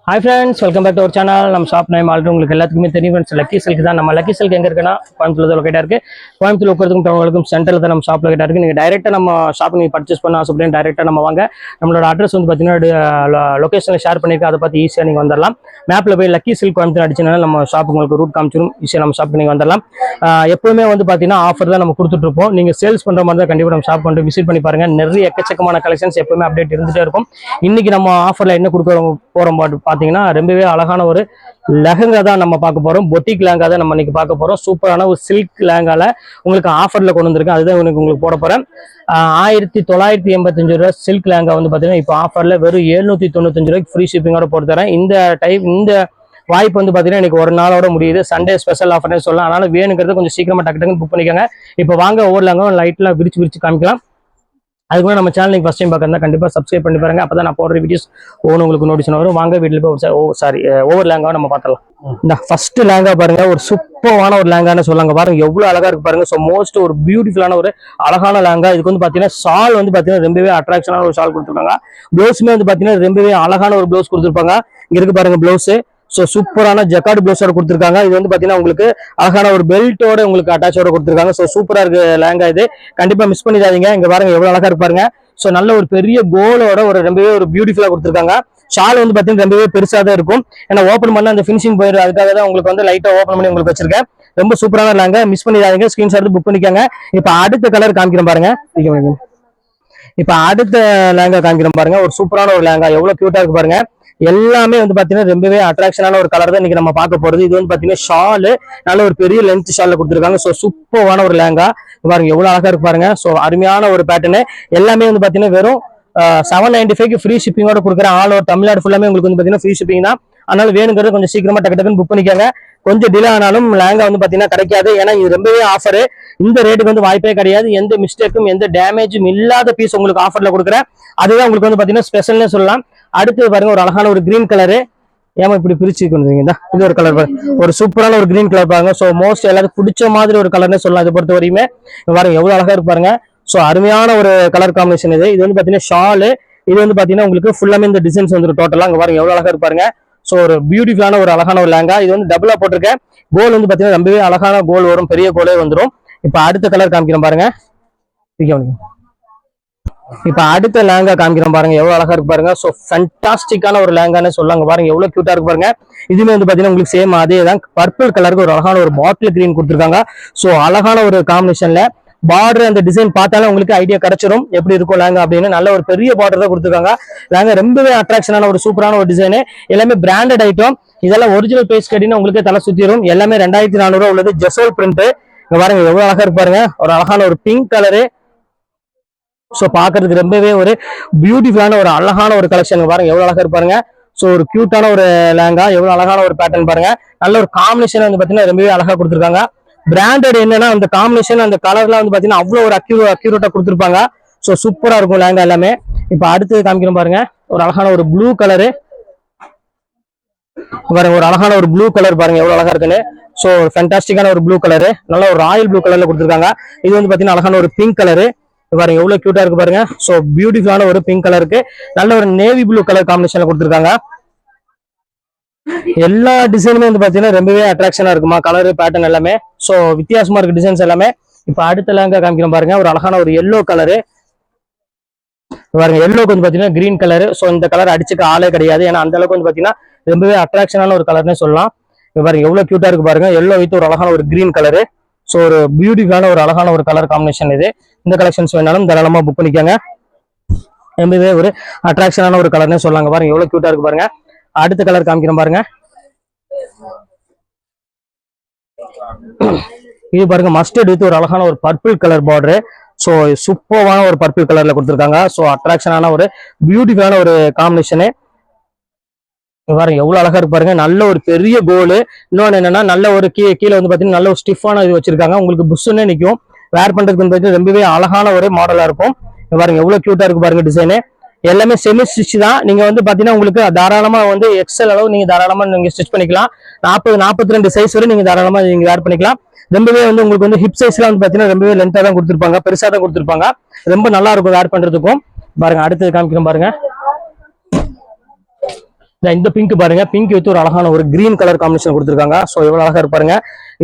Hi friends, welcome back to our channel. நம்ம shop name already உங்களுக்கு எல்லாத்துக்குமே தெரியும் ஃப்ரெண்ட்ஸ். லக்கி சில்க் தான். நம்ம லக்கி சில்க் எங்க இருக்குன்னா கோயம்புத்தூர்ல லொகேட்டா இருக்கு. கோயம்புத்தூர்ல உட்கார்றதுக்கும் டவுனுக்கும் சென்டர்ல தான் நம்ம ஷாப் லொகேட்டா இருக்கு. நீங்க டைரக்டா நம்ம ஷாப் நீங்க பர்ச்சேஸ் பண்ண ஆசைப்பட்டீங்க டைரக்டா நம்ம வாங்க. நம்மளோட அட்ரஸ் வந்து பாத்தீங்கன்னா லொகேஷன்ல ஷேர் பண்ணிருக்கேன். அதை பார்த்து ஈஸியா நீங்க வந்துடலாம். மேப்ல போய் லக்கி சில்க் கோயம்புத்தூர் அடிச்சனால நம்ம ஷாப் உங்களுக்கு ரூட் காமிச்சிரும். ஈஸியா நம்ம ஷாப்புக்கு நீங்க வந்துடலாம். எப்பவுமே வந்து பாத்தீங்கன்னா ஆஃபர் தான் நம்ம கொடுத்துட்டு இருப்போம். நீங்க சேல்ஸ் பண்ற மாதிரி தான் கண்டிப்பா நம்ம ஷாப் வந்து விசிட் பண்ணி பாருங்க. நிறைய எக்கச்சக்கமான கலெக்ஷன்ஸ் எப்பவுமே அப்டேட் இருந்துட்டே இருக்கும். இன்னைக்கு நம்ம ஆஃபர்ல என்ன கொடுக்க போறோம் பாத்தீங்கன்னா ரொம்பவே அழகான ஒரு லெஹங்கா தான் நம்ம பார்க்க போறோம். பொட்டிக் லெஹங்கா தான் நம்ம இன்னைக்கு பார்க்க போறோம். சூப்பரான ஒரு சில்க் லெஹங்கால உங்களுக்கு ஆஃபர்ல கொண்டு வந்திருக்கேன். அதுதான் உங்களுக்கு போட போறேன். 1985 ரூபாய் சில்க் லெஹங்கா வந்து பாத்தீங்கன்னா இப்போ ஆஃபர்ல வெறும் 795 ரூபாய்க்கு ஃப்ரீ ஷிப்பிங்கோட போட்டு தரேன். இந்த வாய்ப்பு வந்து பாத்தீங்கன்னா இன்னைக்கு ஒரு நாளோட முடியுது. சண்டே ஸ்பெஷல் ஆஃபர்னு சொல்லலாம். அதனால வேணுங்கிறது கொஞ்சம் சீக்கிரமா டக்கு டக்குன்னு புக் பண்ணிக்கோங்க. இப்போ வாங்க ஒவ்வொரு லெஹங்கா லைட்ல விரிச்சு காமிக்கலாம். அதுக்கு நம்ம சேனல் நீங்க ஃபர்ஸ்ட் டைம் பார்க்கறதா கண்டிப்பா சப்ஸ்கிரைப் பண்ணி பாருங்க. அப்பதான் நான் போடுற வீடியோஸ் உங்களுக்கு நோட்டிஃபிகேஷன் வரும். வாங்க வீட்டுல போய் ஒவ்வொரு லேங்காவும் நம்ம பார்த்தலாம். இந்த ஃபர்ஸ்ட் லேங்கா பாருங்க, ஒரு சூப்பரான ஒரு லேங்கான்னு சொல்லாங்க. பாருங்க எவ்வளவு அழகா இருக்கு பாருங்க. ஸோ மோஸ்ட் ஒரு பியூட்டிஃபுல்லான ஒரு அழகான லேங்கா. இதுக்கு வந்து பாத்தீங்கன்னா ஷால் வந்து பாத்தீங்கன்னா ரொம்பவே அட்ராக்ஷனான ஒரு ஷால் கொடுத்துருக்காங்க. ப்ளவுஸுமே வந்து பாத்தீங்கன்னா ரொம்பவே அழகான ஒரு ப்ளவுஸ் கொடுத்துருப்பாங்க. இங்க இருக்கு பாருங்க ப்ளவுஸ். ஸோ சூப்பரான ஜக்கார்டு ப்ளவுஸோட கொடுத்துருக்காங்க. இது வந்து பாத்தீங்கன்னா உங்களுக்கு அழகான ஒரு பெல்ட்டோட உங்களுக்கு அட்டாச்சோட கொடுத்துருக்காங்க. ஸோ சூப்பரா இருக்கு லேங்கா. இது கண்டிப்பா மிஸ் பண்ணிடாதீங்க. இங்க பாருங்க எவ்வளவு அழகா இருப்பாருங்க. ஸோ நல்ல ஒரு பெரிய கோலோட ஒரு ரொம்பவே ஒரு பியூட்டிஃபுல்லா கொடுத்துருக்காங்க. ஷால் வந்து பாத்தீங்கன்னா ரொம்பவே பெருசா தான் இருக்கும். ஏன்னா ஓப்பன் பண்ண அந்த ஃபினிஷிங் போயிடும். அதுக்காக தான் உங்களுக்கு வந்து லைட்டா ஓப்பன் பண்ணி உங்களுக்கு வச்சிருக்கேன். ரொம்ப சூப்பரான லேங்கா, மிஸ் பண்ணிடாதீங்க. ஸ்கிரீன்ஷாட் புக் பண்ணிக்கோங்க. இப்ப அடுத்த கலர் காமிக்கிறேன் பாருங்க. இப்ப அடுத்த லேங்கா காமிக்கிறேன் பாருங்க. ஒரு சூப்பரான ஒரு லேங்கா, எவ்வளவு கியூட்டா இருக்கு பாருங்க. எல்லாமே வந்து பாத்தீங்கன்னா ரொம்பவே அட்ராக்ஷனான ஒரு கலர் தான் இன்னைக்கு நம்ம பார்க்க போறது. இது வந்து பாத்தீங்கன்னா ஷாலு நல்ல ஒரு பெரிய லென்த் ஷால்ல கொடுத்துருக்காங்க. ஸோ சூப்பரான ஒரு லேங்கா பாருங்க, எவ்வளவு அழகா இருக்கு பாருங்க. ஸோ அருமையான ஒரு பேட்டர்னு. எல்லாமே வந்து பாத்தீங்கன்னா வெறும் 795 ஃப்ரீ ஷிப்பிங்கோட கொடுக்குறேன். ஆல் ஓவர் தமிழ்நாடு ஃபுல்லாமே உங்களுக்கு வந்து பாத்தீங்கன்னா ஃப்ரீ ஷிப்பிங் தான். அதனால வேணுங்கிறது கொஞ்சம் சீக்கிரமா டக்கு டக்குன்னு புக் பண்ணிக்கோங்க. கொஞ்சம் டிலே ஆனாலும் லேங்கா வந்து பாத்தீங்கன்னா கிடைக்காது. ஏன்னா இது ரொம்பவே ஆஃபர். இந்த ரேட்டுக்கு வந்து வாய்ப்பே கிடையாது. எந்த மிஸ்டேக்கும் எந்த டேமேஜும் இல்லாத பீஸ் உங்களுக்கு ஆஃபர்ல கொடுக்குறேன். அதுதான் உங்களுக்கு வந்து பாத்தீங்கன்னா ஸ்பெஷல்னே சொல்லலாம். அடுத்து பாருங்க ஒரு அழகான ஒரு கிரீன் கலரு. ஏமா இப்படி பிரிச்சு கொண்டுங்க. இது ஒரு கலர் பாருங்க, ஒரு சூப்பரான ஒரு கிரீன் கலர் பாருங்க. ஸோ மோஸ்ட் எல்லாருக்கும் பிடிச்ச மாதிரி ஒரு கலர்னே சொல்லலாம். இதை பொறுத்த வரையுமே பாருங்க எவ்வளவு அழகா இருப்பாருங்க. ஸோ அருமையான ஒரு கலர் காம்பினேஷன் இது. இது வந்து பாத்தீங்கன்னா ஷாலு. இது வந்து பாத்தீங்கன்னா உங்களுக்கு ஃபுல்லாமே இந்த டிசைன்ஸ் வந்து டோட்டலா அங்க பாருங்க எவ்வளவு அழகா இருப்பாருங்க. ஸோ ஒரு பியூட்டிஃபுல்லான ஒரு அழகான ஒரு லேங்கா. இது வந்து டபுளா போட்டிருக்கேன். கோல் வந்து பாத்தீங்கன்னா ரொம்பவே அழகான கோல் வரும், பெரிய கோலே வந்துடும். இப்ப அடுத்த கலர் காமிக்கிறேன் பாருங்க. இப்ப அடுத்த லேங்கா காமிக்கிறேன் பாருங்க, எவ்வளவு அழகா இருக்கு பாருங்க. சோ ஃபேண்டாஸ்டிக்கான ஒரு லேங்கான்னு சொல்லாங்க. பாருங்க எவ்வளவு கியூட்டா இருக்கு பாருங்க. இதுமே வந்து பாத்தீங்கன்னா உங்களுக்கு சேம் அதே தான். பர்பிள் கலருக்கு ஒரு அழகான ஒரு பாட்டில் கிரீன் கொடுத்துருக்காங்க. சோ அழகான ஒரு காம்பினேஷன்ல பார்டர் அந்த டிசைன் பார்த்தாலும் உங்களுக்கு ஐடியா கிடைச்சிரும் எப்படி இருக்கும் லேங்கா அப்படின்னு. நல்ல ஒரு பெரிய பார்டர் தான் கொடுத்துருக்காங்க. லேங்கா ரொம்பவே அட்ராக்ஷனான ஒரு சூப்பரான ஒரு டிசைன். எல்லாமே பிராண்டட் ஐட்டம். இதெல்லாம் ஒரிஜினல் பேஸ் கட்டினா உங்களுக்கு தலை சுத்திரும். எல்லாமே 2400 ரூபாய் உள்ளது. ஜெசோல் பிரிண்ட். இங்க பாருங்க எவ்வளவு அழகா இருக்கு பாருங்க. ஒரு அழகான ஒரு பிங்க் கலரு. சோ பாக்குறதுக்கு ரொம்பவே ஒரு பியூட்டிஃபுல்லான ஒரு அழகான ஒரு கலெக்ஷன் பாருங்க எவ்வளவு அழகா இருப்பாருங்க. சோ ஒரு கியூட்டான ஒரு லேங்கா, எவ்வளவு அழகான ஒரு பேட்டர்ன் பாருங்க. நல்ல ஒரு காம்பினேஷன் வந்து பாத்தீங்கன்னா ரொம்பவே அழகா கொடுத்துருக்காங்க. பிராண்டட் என்னன்னா அந்த காம்பினேஷன் அந்த கலர்லாம் வந்து பாத்தீங்கன்னா அவ்வளவு ஒரு அக்யூரேட்டா கொடுத்துருப்பாங்க. சோ சூப்பரா இருக்கும் லேங்கா எல்லாமே. இப்ப அடுத்து காமிக்கிறோம் பாருங்க, ஒரு அழகான ஒரு ப்ளூ கலரு பாருங்க. ஒரு அழகான ஒரு ப்ளூ கலர் பாருங்க எவ்வளவு அழகா இருக்குன்னு. சோ ஃபேண்டாஸ்டிக்கான ஒரு ப்ளூ கலரு, நல்ல ஒரு ராயல் ப்ளூ கலர்ல கொடுத்துருக்காங்க. இது வந்து பாத்தீங்கன்னா அழகான ஒரு பிங்க் கலரு பாருங்க எவ்வளவு கியூட்டா இருக்கு பாருங்க. சோ பியூட்டிஃபுல்லான ஒரு பிங்க் கலருக்கு நல்ல ஒரு நேவி ப்ளூ கலர் காம்பினேஷன்ல கொடுத்துருக்காங்க. எல்லா டிசைனுமே வந்து பாத்தீங்கன்னா ரொம்பவே அட்ராக்ஷனா இருக்குமா, கலரு பேட்டர்ன் எல்லாமே. சோ வித்தியாசமா இருக்கு டிசைன்ஸ் எல்லாமே. இப்ப அடுத்த லேங்கா காமிக்கிறோம் பாருங்க, ஒரு அழகான ஒரு எல்லோ கலரு பாருங்க. எல்லோக்கு வந்து பாத்தீங்கன்னா கிரீன் கலரு. சோ இந்த கலர் அடிச்சுக்க ஆளே கிடையாது. ஏன்னா அந்த அளவுக்கு வந்து பாத்தீங்கன்னா ரொம்பவே அட்ராக்ஷனான ஒரு கலர்னே சொல்லலாம். பாருங்க எவ்வளவு கியூட்டா இருக்கு பாருங்க. எல்லோ வித் ஒரு அழகான ஒரு கிரீன் கலரு. ஸோ ஒரு பியூட்டிஃபுல்லான ஒரு அழகான ஒரு கலர் காம்பினேஷன் இது. இந்த கலெக்ஷன்ஸ் வேணாலும் தாராளமா புக் பண்ணிக்கோங்க. ரொம்பவே ஒரு அட்ராக்ஷனான ஒரு கலர்னே சொல்லாங்க. பாருங்க எவ்வளவு கியூட்டா இருக்கு பாருங்க. அடுத்த கலர் காமிக்கிறேன் பாருங்க. இது பாருங்க மஸ்டர்ட் வித் ஒரு அழகான ஒரு பர்பிள் கலர் பார்டர். ஸோ சூப்பரான ஒரு பர்பிள் கலர்ல கொடுத்துருக்காங்க. ஸோ அட்ராக்ஷனான ஒரு பியூட்டிஃபுல்லான ஒரு காம்பினேஷனு பாருங்க எவ்வளவு அழகா இருக்கு பாருங்க. நல்ல ஒரு பெரிய கோலு. இன்னொன்னு என்னன்னா நல்ல ஒரு கீழே வந்து பாத்தீங்கன்னா நல்ல ஒரு ஸ்டிஃபான இது வச்சிருக்காங்க. உங்களுக்கு புஷ்ஷுன்னே நிற்கும். வேர் பண்றதுக்கு வந்து ரொம்பவே அழகான ஒரு மாடலா இருக்கும். பாருங்க எவ்வளவு கியூட்டா இருக்கு பாருங்க டிசைனு. எல்லாமே செமி ஸ்டிச் தான். நீங்க வந்து பாத்தீங்கன்னா உங்களுக்கு தாராளமா வந்து எக்ஸல் அளவு நீங்க தாராளமா நீங்க ஸ்டிச் பண்ணிக்கலாம். 40-42 சைஸ் வரை நீங்க தாராளமா நீங்க வேர் பண்ணிக்கலாம். ரொம்பவே வந்து உங்களுக்கு வந்து ஹிப் சைஸ்லாம் வந்து பாத்தீங்கன்னா ரொம்பவே லென்த்தா தான் கொடுத்துருப்பாங்க, பெருசா தான் கொடுத்துருப்பாங்க. ரொம்ப நல்லா இருக்கும் வேர் பண்றதுக்கும். பாருங்க அடுத்தது காமிக்கிறோம் பாருங்க. இந்த பிங்க் பாருங்க, பிங்க் வித் ஒரு அழகான ஒரு கிரீன் கலர் காம்பினேஷன் கொடுத்துருக்காங்க. ஸோ எவ்வளவு அழகா இருப்பாருங்க.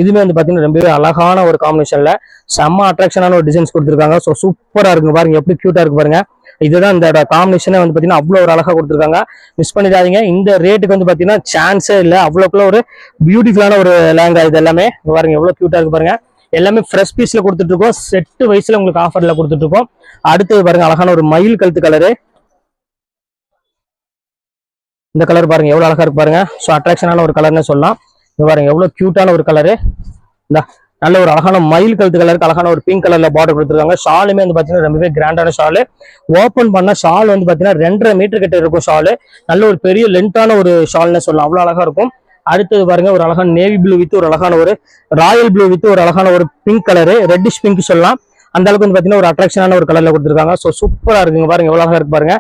இதுவுமே வந்து பாத்தீங்கன்னா ரொம்பவே அழகான ஒரு காம்பினேஷன்ல செம்ம அட்ராக்ஷனான ஒரு டிசைன்ஸ் கொடுத்துருக்காங்க. ஸோ சூப்பரா இருக்குங்க பாருங்க, எப்படி கியூட்டா இருக்கு பாருங்க. இதுதான் இந்த காம்பினேஷனே வந்து பாத்தீங்கன்னா அவ்வளவு ஒரு அழகா கொடுத்துருக்காங்க. மிஸ் பண்ணிடாதீங்க. இந்த ரேட்டுக்கு வந்து பாத்தீங்கன்னா சான்ஸே இல்லை. அவ்வளோக்குள்ள ஒரு பியூட்டிஃபுல்லான ஒரு லேங்கா இது எல்லாமே. பாருங்க எவ்வளவு கியூட்டா இருக்கு பாருங்க. எல்லாமே ஃப்ரெஷ் பீஸ்ல கொடுத்துட்டு இருக்கோம். செட்டு வயசுல உங்களுக்கு ஆஃபர்ல கொடுத்துட்டு இருக்கோம். அடுத்தது பாருங்க அழகான ஒரு மயில் கழுத்து கலரு. இந்த கலர் பாருங்க எவ்வளவு அழகா இருக்கு பாருங்க. ஸோ அட்ராக்ஷனான ஒரு கலர்னு சொல்லலாம். இங்க பாருங்க எவ்வளவு கியூட்டான ஒரு கலரு. இந்த நல்ல ஒரு அழகான மயில் கழுத்து கலருக்கு அழகான ஒரு பிங்க் கலர்ல பார்டர் கொடுத்துருக்காங்க. ஷாலுமே வந்து பாத்தீங்கன்னா ரொம்பவே கிராண்டான ஷாலு. ஓப்பன் பண்ண ஷால் வந்து பாத்தீங்கன்னா 2.5 மீட்டர் கிட்ட இருக்கும் ஷாலு. நல்ல ஒரு பெரிய லென்த்தான ஒரு ஷால்னு சொல்லலாம். அவ்வளவு அழகா இருக்கும். அடுத்தது பாருங்க ஒரு அழகான நேவி ப்ளூ வித் ஒரு அழகான ஒரு ராயல் ப்ளூ வித் ஒரு அழகான ஒரு பிங்க் கலரு, ரெட்டிஷ் பிங்க் சொல்லலாம். அந்த அளவுக்கு வந்து பாத்தீங்கன்னா ஒரு அட்ராக்ஷனான ஒரு கலர்ல கொடுத்துருக்காங்க. ஸோ சூப்பரா இருக்குங்க பாருங்க எவ்வளவு அழகா இருக்கு பாருங்க.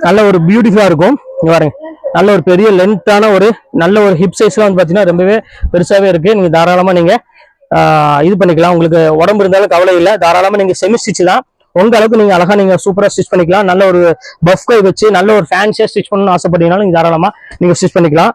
நல்ல ஒரு பியூட்டிஃபுல்லா இருக்கும். இங்க பாருங்க நல்ல ஒரு பெரிய லென்த்தான ஒரு நல்ல ஒரு ஹிப் சைஸ்ல வந்து பாத்தீங்கன்னா ரொம்பவே பெருசாவே இருக்கு. நீங்க தாராளமா நீங்க இது பண்ணிக்கலாம். உங்களுக்கு உடம்பு இருந்தாலும் கவலை இல்லை. தாராளமா நீங்க செமி ஸ்டிச் தான். உங்க அளவுக்கு நீங்க அழகா நீங்க சூப்பரா ஸ்டிச் பண்ணிக்கலாம். நல்ல ஒரு பஃப் கை வச்சு நல்ல ஒரு ஃபேன்சியா ஸ்டிச் பண்ணணும்னு ஆசைப்பட்டீங்கன்னாலும் நீங்க தாராளமா நீங்க ஸ்டிச் பண்ணிக்கலாம்.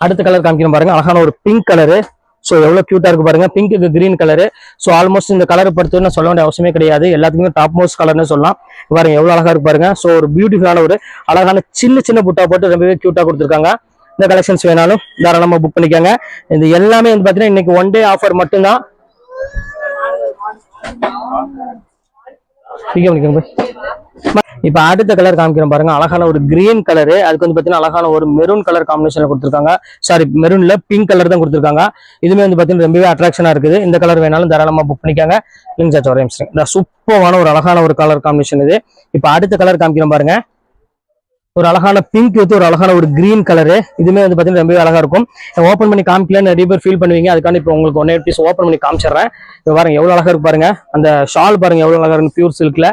அடுத்த கலர் காமிக்கிறோம் பாருங்க, அழகான ஒரு பிங்க் கலரு. ஸோ எவ்வளவு கியூட்டா இருக்கு பாருங்க. Pink green colour. So almost இந்த கலரை பொறுத்து நான் சொல்ல வேண்டிய அவசியமே கிடையாது. எல்லாத்துக்குமே டாப் மோஸ்ட் கலர்னு சொல்லலாம். பாருங்க எவ்வளவு அழகா இருக்கு பாருங்க. ஸோ ஒரு பியூட்டிஃபுல்லான ஒரு அழகான சின்ன சின்ன புட்டா போட்டு ரொம்பவே கியூட்டா கொடுத்துருக்காங்க. இந்த கலெக்ஷன்ஸ் வேணாலும் தாராளமா புக் பண்ணிக்கோங்க. இது எல்லாமே வந்து பாத்தீங்கன்னா இன்னைக்கு 1 டே ஆஃபர் மட்டும்தான். இப்ப அடுத்த கலர் காமிக்கிறோம் பாருங்க, அழகான ஒரு கிரீன் கலரு. அதுக்கு வந்து பாத்தீங்கன்னா அழகான ஒரு மெரூன் கலர் காம்பினேஷன்ல கொடுத்துருக்காங்க. சாரி மெரூன்ல பிங்க் கலர் தான் கொடுத்துருக்காங்க. இதுமே வந்து பாத்தீங்கன்னா ரொம்பவே அட்ராக்ஷனா இருக்குது. இந்த கலர் வேணாலும் தாராளமா புக் பண்ணிக்காங்க. இந்த சூப்பரான ஒரு அழகான ஒரு கலர் காம்பினேஷன் இது. இப்ப அடுத்த கலர் காமிக்கிறோம் பாருங்க, ஒரு அழகான பிங்க் வித் ஒரு அழகான ஒரு கிரீன் கலரு. இதுமே வந்து பாத்தீங்கன்னா ரொம்பவே அழகா இருக்கும். ஓப்பன் பண்ணி காமிக்கல நிறைய பேர் ஃபீல் பண்ணுவீங்க. அதுக்காண்டி இப்போ உங்களுக்கு 1 பீஸ் ஓப்பன் பண்ணி காமிச்சிடுறேன். இப்போ பாருங்க எவ்வளவு அழகா இருக்கு பாருங்க. அந்த ஷால் பாருங்க எவ்வளவு அழகா இருக்கு, பியூர் சில்க்ல.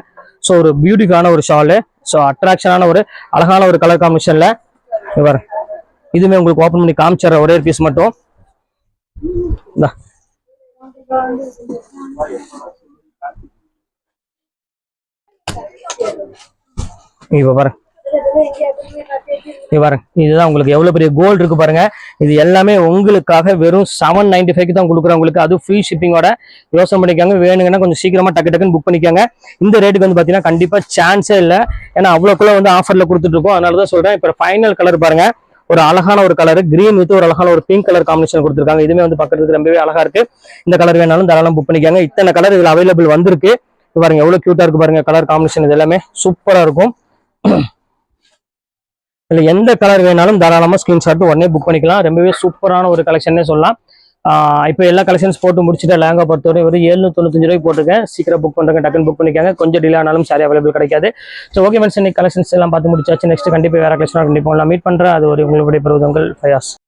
ஸோ ஒரு பியூட்டிஃபுல்லான ஒரு ஷாலு. ஸோ அட்ராக்ஷனான ஒரு அழகான ஒரு கலர் காம்பினேஷன்ல பாருங்க. இதுமே உங்களுக்கு ஓப்பன் பண்ணி காமிச்சிடுறேன் ஒரே பீஸ் மட்டும். இப்ப பாருங்க இதுதான் உங்களுக்கு எவ்வளவு பெரிய கோல்டு இருக்கு பாருங்க. இது எல்லாமே உங்களுக்காக வெறும் 795 தான் கொடுக்குறேன் உங்களுக்கு. அது ஃப்ரீ ஷிப்பிங்கோட. யோசனை பண்ணிக்காங்க. வேணுங்கன்னா கொஞ்சம் சீக்கிரமா டக்கு டக்குன்னு புக் பண்ணிக்காங்க. இந்த ரேட்டுக்கு வந்து பாத்தீங்கன்னா கண்டிப்பா சான்ஸே இல்லை. ஏன்னா அவ்வளோக்குள்ள வந்து ஆஃபர்ல கொடுத்துட்டு இருக்கோம். அதனாலதான் சொல்றேன். இப்ப ஃபைனல் கலர் பாருங்க, ஒரு அழகான ஒரு கலர் கிரீன் வித் ஒரு அழகான ஒரு பிங்க் கலர் காம்பினேஷன் கொடுத்துருக்காங்க. இதுமே வந்து பக்கத்துக்கு ரொம்பவே அழகா இருக்கு. இந்த கலர் வேணாலும் தாராளம் புக் பண்ணிக்காங்க. இத்தனை கலர் இதுல அவைலபிள் வந்திருக்கு. பாருங்க எவ்வளவு கியூட்டா இருக்கு பாருங்க. கலர் காம்பினேஷன் இது எல்லாமே சூப்பரா இருக்கும். இல்ல எந்த கலர் வேணாலும் தாராளமா ஸ்கிரீன்ஷாட் உடனே புக் பண்ணிக்கலாம். ரொம்பவே சூப்பரான ஒரு கலெக்ஷன் சொல்லலாம். இப்போ எல்லா கலெக்ஷன்ஸ் போட்டு முடிச்சுட்டு லேங்கா பொறுத்தவரை ஒரு 795 ரூபாய்க்கு போட்டுருக்கேன். சீக்கிரம் புக் பண்ணுறேன், டக்குன்னு புக் பண்ணிக்காங்க. கொஞ்சம் டிலே ஆனாலும் சாரி அவைலபிள் கிடைக்காது. ஸோ ஓகே ஃப்ரெண்ட்ஸ், இன்னைக்கு கலெக்ஷன்ஸ் எல்லாம் பார்த்து முடிச்சாச்சு. நெக்ஸ்ட் கண்டிப்பாக வேற கலெக்ஷன் கண்டிப்பாக மீட் பண்ணுறேன். அது ஒரு உங்களுடைய பிரபுதங்கள் ஃபயாஸ்.